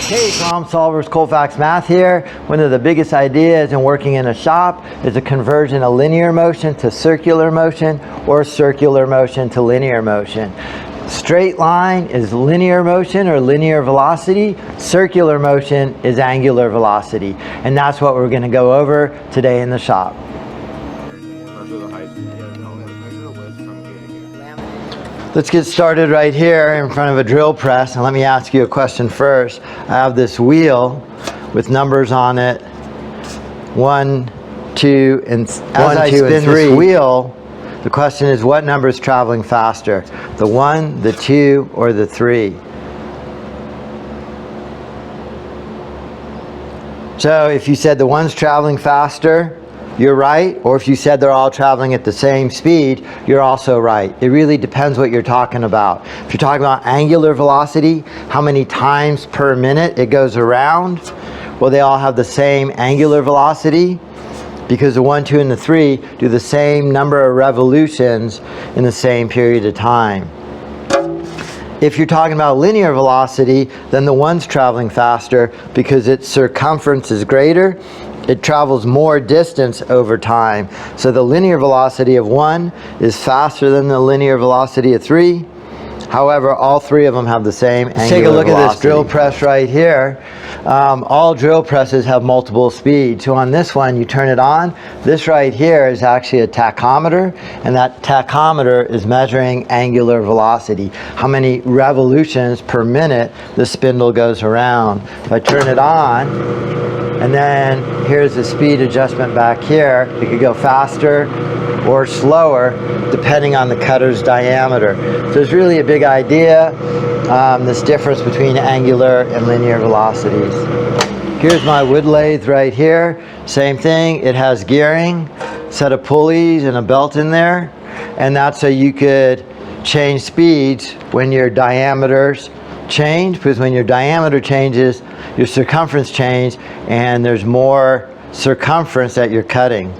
Hey problem solvers, Colfax Math here. One of the biggest ideas in working in a shop is a conversion of linear motion to circular motion or circular motion to linear motion. Straight line is linear motion or linear velocity. Circular motion is angular velocity. And that's what we're going to go over today in the shop. Let's get started right here in front of a drill press, and let me ask you a question first. I have this wheel with numbers on it, 1, 2, and as I spin this wheel, the question is, what number is traveling faster? The 1, the 2, or the 3? So if you said the 1's traveling faster, you're right, or if you said they're all traveling at the same speed, you're also right. It really depends what you're talking about. If you're talking about angular velocity, how many times per minute it goes around, well, they all have the same angular velocity because the 1, 2, and the 3 do the same number of revolutions in the same period of time. If you're talking about linear velocity, then the 1's traveling faster because its circumference is greater. It travels more distance over time. So the linear velocity of 1 is faster than the linear velocity of 3. However, all three of them have the same angular velocity. Take a look at this drill press right here. All drill presses have multiple speeds. So on this one, you turn it on. This right here is actually a tachometer, and that tachometer is measuring angular velocity, how many revolutions per minute the spindle goes around. If I turn it on, and then here's the speed adjustment back here. It could go faster or slower depending on the cutter's diameter. So it's really a big idea, this difference between angular and linear velocities. Here's my wood lathe right here. Same thing, it has gearing, set of pulleys and a belt in there, and that's so you could change speeds when your diameters change, because when your diameter changes, your circumference changes, and there's more circumference that you're cutting.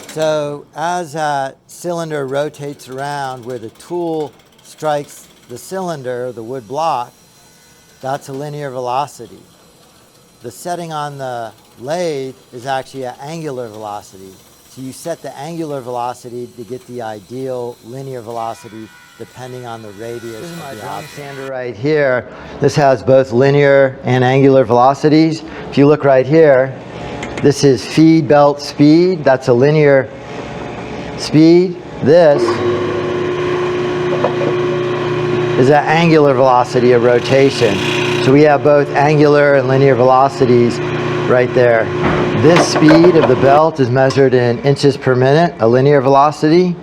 So as that cylinder rotates around where the tool strikes the cylinder, the wood block, that's a linear velocity. The setting on the lathe is actually an angular velocity. So you set the angular velocity to get the ideal linear velocity depending on the radius. This is my drum sander right here. This has both linear and angular velocities. If you look right here, this is feed belt speed. That's a linear speed. This is an angular velocity of rotation. So we have both angular and linear velocities right there. This speed of the belt is measured in inches per minute, a linear velocity.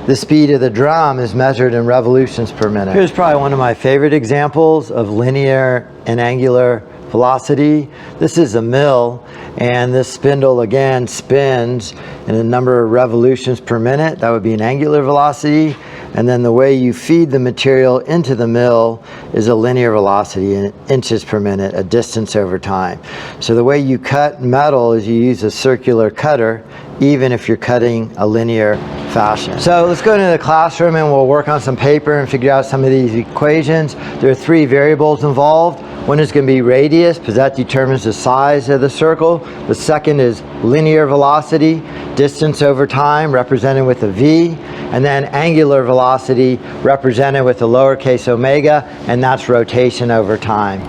The speed of the drum is measured in revolutions per minute. Here's probably one of my favorite examples of linear and angular velocity. This is a mill, and this spindle again spins in a number of revolutions per minute. That would be an angular velocity. And then the way you feed the material into the mill is a linear velocity in inches per minute, a distance over time. So the way you cut metal is you use a circular cutter, even if you're cutting a linear fashion. So let's go into the classroom and we'll work on some paper and figure out some of these equations. There are 3 variables involved. One is going to be radius, because that determines the size of the circle. The second is linear velocity, distance over time, represented with a V. And then angular velocity, represented with a lowercase omega, and that's rotation over time.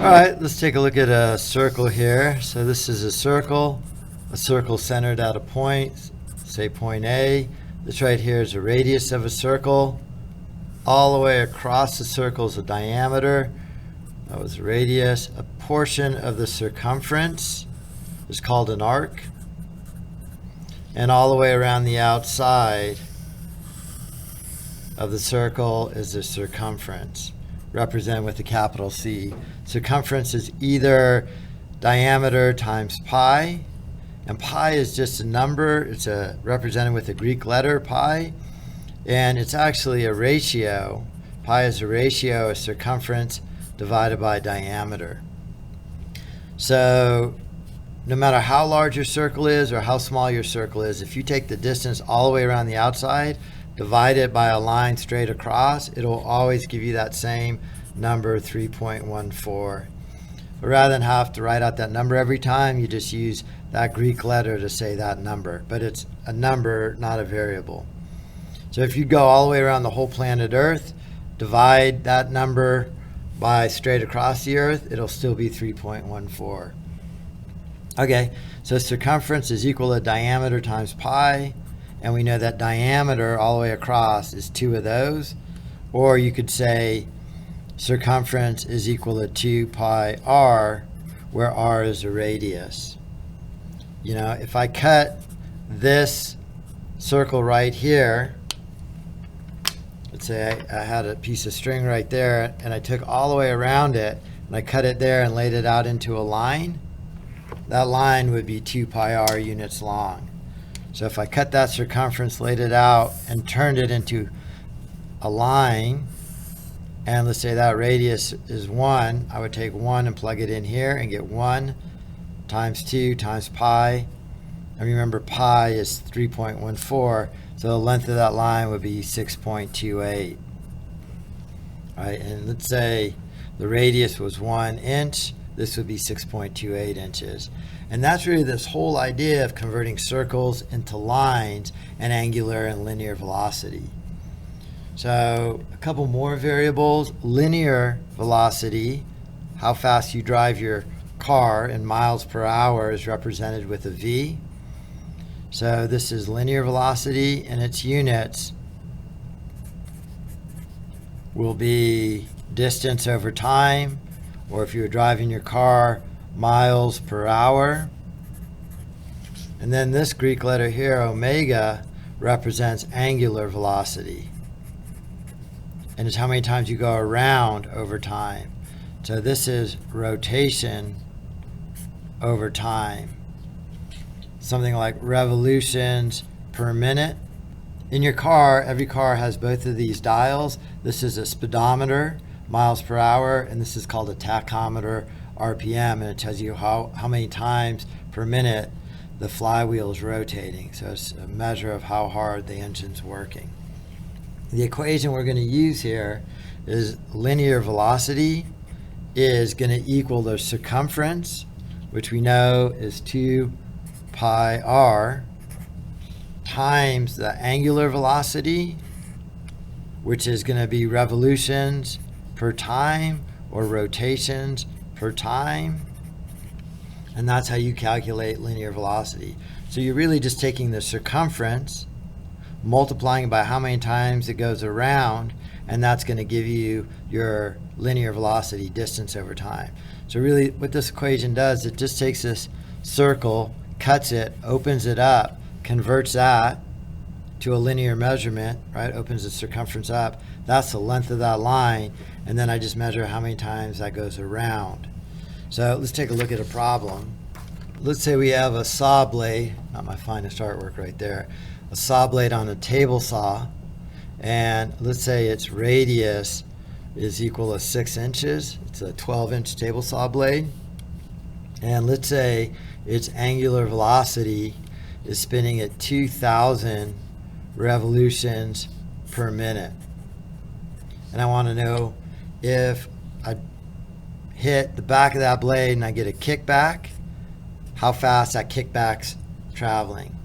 All right, let's take a look at a circle here. So this is a circle centered at a point, say point A. This right here is a radius of a circle. All the way across the circle is a diameter. That was the radius. A portion of the circumference is called an arc. And all the way around the outside of the circle is the circumference, represented with a capital C. Circumference is either diameter times pi, and pi is just a number. It's represented with a Greek letter, pi, and it's actually a ratio. Pi is a ratio of circumference divided by diameter. So no matter how large your circle is or how small your circle is, if you take the distance all the way around the outside, divide it by a line straight across, it'll always give you that same number 3.14. But rather than have to write out that number every time, you just use that Greek letter to say that number. But it's a number, not a variable. So if you go all the way around the whole planet Earth, divide that number by straight across the Earth, it'll still be 3.14. Okay, so circumference is equal to diameter times pi, and we know that diameter all the way across is 2 of those. Or you could say circumference is equal to 2 pi r, where r is the radius. You know, if I cut this circle right here, let's say I had a piece of string right there, and I took all the way around it, and I cut it there and laid it out into a line, that line would be 2 pi r units long. So if I cut that circumference, laid it out, and turned it into a line, and let's say that radius is 1, I would take 1 and plug it in here and get 1 times 2 times pi. And remember, pi is 3.14, so the length of that line would be 6.28. Right, and let's say the radius was 1 inch, this would be 6.28 inches. And that's really this whole idea of converting circles into lines and angular and linear velocity. So a couple more variables. Linear velocity, how fast you drive your car in miles per hour, is represented with a v. So this is linear velocity, and its units will be distance over time, or if you were driving your car, miles per hour. And then this Greek letter here, omega, represents angular velocity. And it's how many times you go around over time. So this is rotation over time. Something like revolutions per minute. In your car, every car has both of these dials. This is a speedometer, miles per hour, and this is called a tachometer, RPM, and it tells you how many times per minute the flywheel is rotating. So it's a measure of how hard the engine's working. The equation we're going to use here is linear velocity is going to equal the circumference, which we know is 2 pi r, times the angular velocity, which is going to be revolutions per time or rotations per time. And that's how you calculate linear velocity. So you're really just taking the circumference, multiplying by how many times it goes around, and that's going to give you your linear velocity, distance over time. So really what this equation does, it just takes this circle, cuts it, opens it up, converts that to a linear measurement, right? Opens the circumference up. That's the length of that line, and then I just measure how many times that goes around. So let's take a look at a problem. Let's say we have a saw blade, not my finest artwork right there, a saw blade on a table saw, and let's say its radius is equal to 6 inches. It's a 12-inch table saw blade. And let's say its angular velocity is spinning at 2,000 revolutions per minute. And I want to know if I hit the back of that blade and I get a kickback, how fast that kickback's traveling.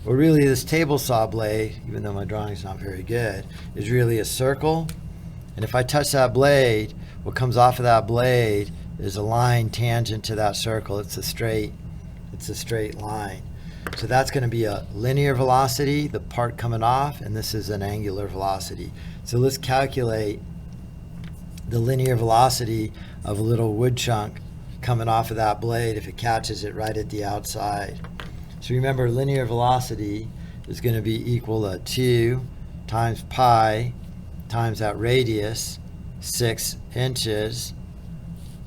Well, really this table saw blade, even though my drawing's not very good, is really a circle. And if I touch that blade, what comes off of that blade is a line tangent to that circle. It's a straight line. So that's going to be a linear velocity, the part coming off, and this is an angular velocity. So let's calculate the linear velocity of a little wood chunk coming off of that blade if it catches it right at the outside. So remember, linear velocity is going to be equal to 2 times pi times that radius, 6 inches,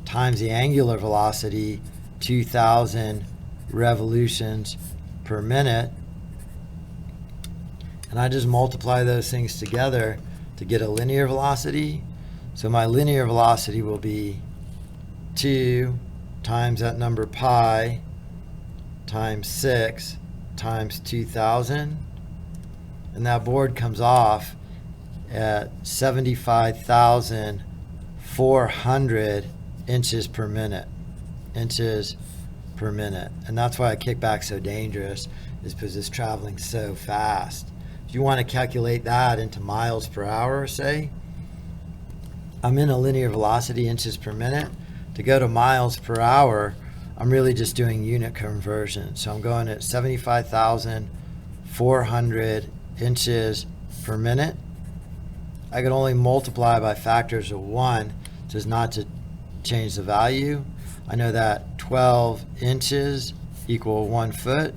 times the angular velocity, 2,000 revolutions per minute. And I just multiply those things together to get a linear velocity. So my linear velocity will be 2 times that number pi times 6 times 2,000. And that board comes off at 75,000 400 inches per minute. Inches per minute. And that's why a kickback's so dangerous, is because it's traveling so fast. If you want to calculate that into miles per hour, say, I'm in a linear velocity, inches per minute. To go to miles per hour, I'm really just doing unit conversion. So I'm going at 75,400 inches per minute. I could only multiply by factors of 1, just not to change the value. I know that 12 inches equal 1 foot.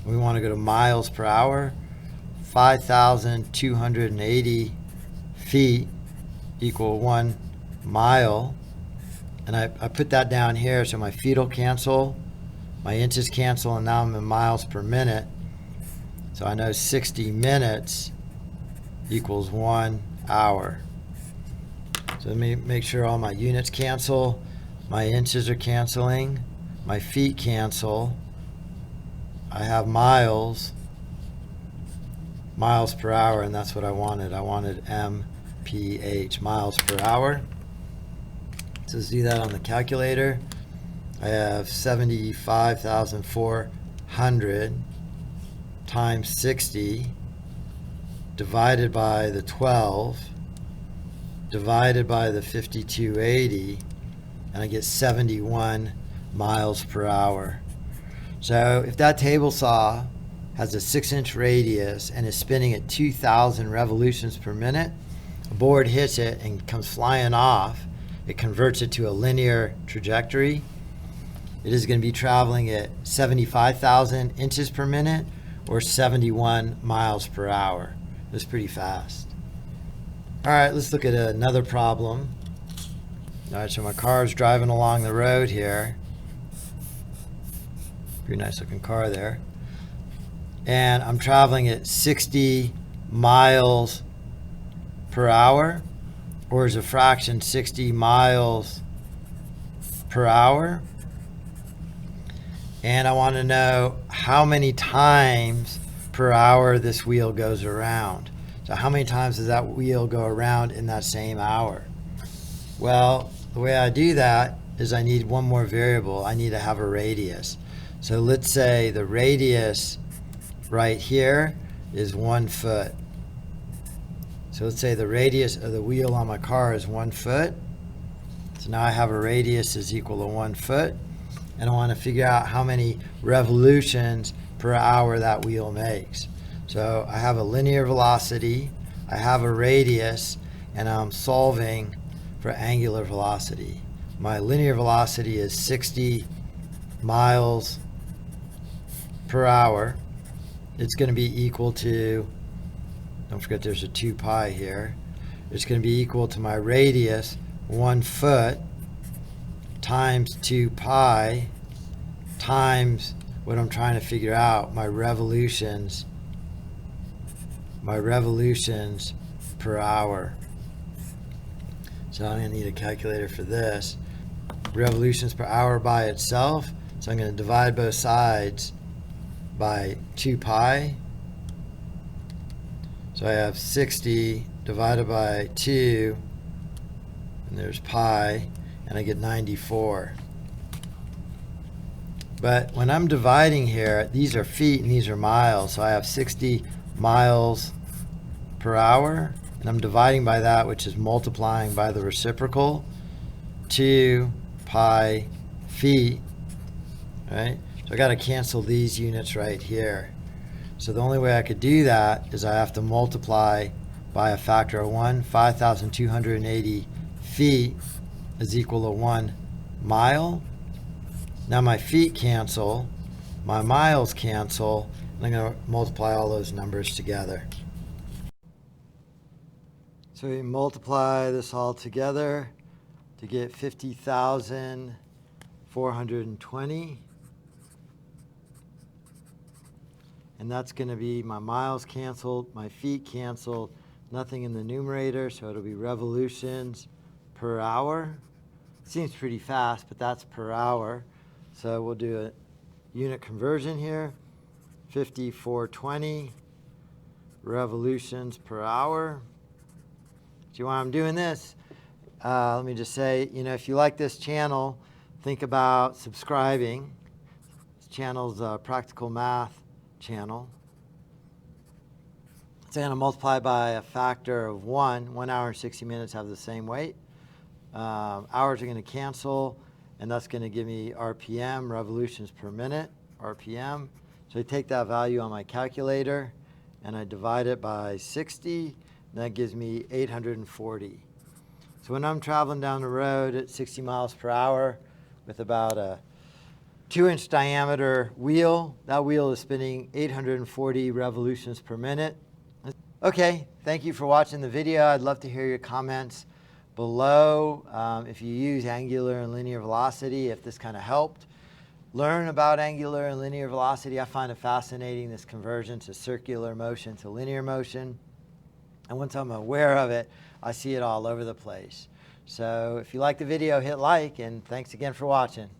We want to go to miles per hour. 5,280 feet equal 1 mile. And I put that down here so my feet will cancel, my inches cancel, and now I'm in miles per minute. So I know 60 minutes equals 1 hour. So let me make sure all my units cancel. My inches are canceling. My feet cancel. I have miles per hour, and that's what I wanted. I wanted MPH, miles per hour. So let's do that on the calculator. I have 75,400 times 60 divided by the 12 divided by the 5280, and I get 71 miles per hour. So if that table saw has a 6-inch radius and is spinning at 2,000 revolutions per minute, a board hits it and comes flying off, it converts it to a linear trajectory. It is going to be traveling at 75,000 inches per minute or 71 miles per hour. It's pretty fast. All right, let's look at another problem. All right, so my car is driving along the road here. Pretty nice looking car there. And I'm traveling at 60 miles per hour, or as a fraction, 60 miles per hour. And I want to know how many times per hour this wheel goes around. So how many times does that wheel go around in that same hour? Well, the way I do that is I need one more variable. I need to have a radius. So let's say the radius right here is 1 foot. So let's say the radius of the wheel on my car is 1 foot. So now I have a radius is equal to 1 foot. And I want to figure out how many revolutions per hour that wheel makes. So I have a linear velocity, I have a radius, and I'm solving for angular velocity. My linear velocity is 60 miles per hour. It's going to be equal to, don't forget there's a 2 pi here. It's going to be equal to my radius, 1 foot, times 2 pi, times what I'm trying to figure out, my revolutions per hour. So I'm going to need a calculator for this. Revolutions per hour by itself, so I'm going to divide both sides by 2 pi. So I have 60 divided by 2, and there's pi, and I get 94. But when I'm dividing here, these are feet and these are miles. So I have 60 miles per hour, and I'm dividing by that, which is multiplying by the reciprocal, 2 pi feet, right? So I got to cancel these units right here. So the only way I could do that is I have to multiply by a factor of 1. 5,280 feet is equal to 1 mile. Now my feet cancel, my miles cancel, and I'm going to multiply all those numbers together. So we multiply this all together to get 50,420. And that's going to be my miles canceled, my feet canceled, nothing in the numerator, so it'll be revolutions per hour. Seems pretty fast, but that's per hour. So we'll do a unit conversion here. 5,420 revolutions per hour. See why I'm doing this? let me just say, if you like this channel, think about subscribing. This channel's a practical math channel. It's going to multiply by a factor of 1. 1 hour and 60 minutes have the same weight. Hours are going to cancel, and that's going to give me RPM, revolutions per minute, RPM. So I take that value on my calculator, and I divide it by 60, and that gives me 840. So when I'm traveling down the road at 60 miles per hour with about a 2-inch diameter wheel, that wheel is spinning 840 revolutions per minute. Okay, thank you for watching the video. I'd love to hear your comments below. If you use angular and linear velocity, if this kind of helped. Learn about angular and linear velocity. I find it fascinating, this conversion to circular motion to linear motion. And once I'm aware of it, I see it all over the place. So if you like the video, hit like, and thanks again for watching.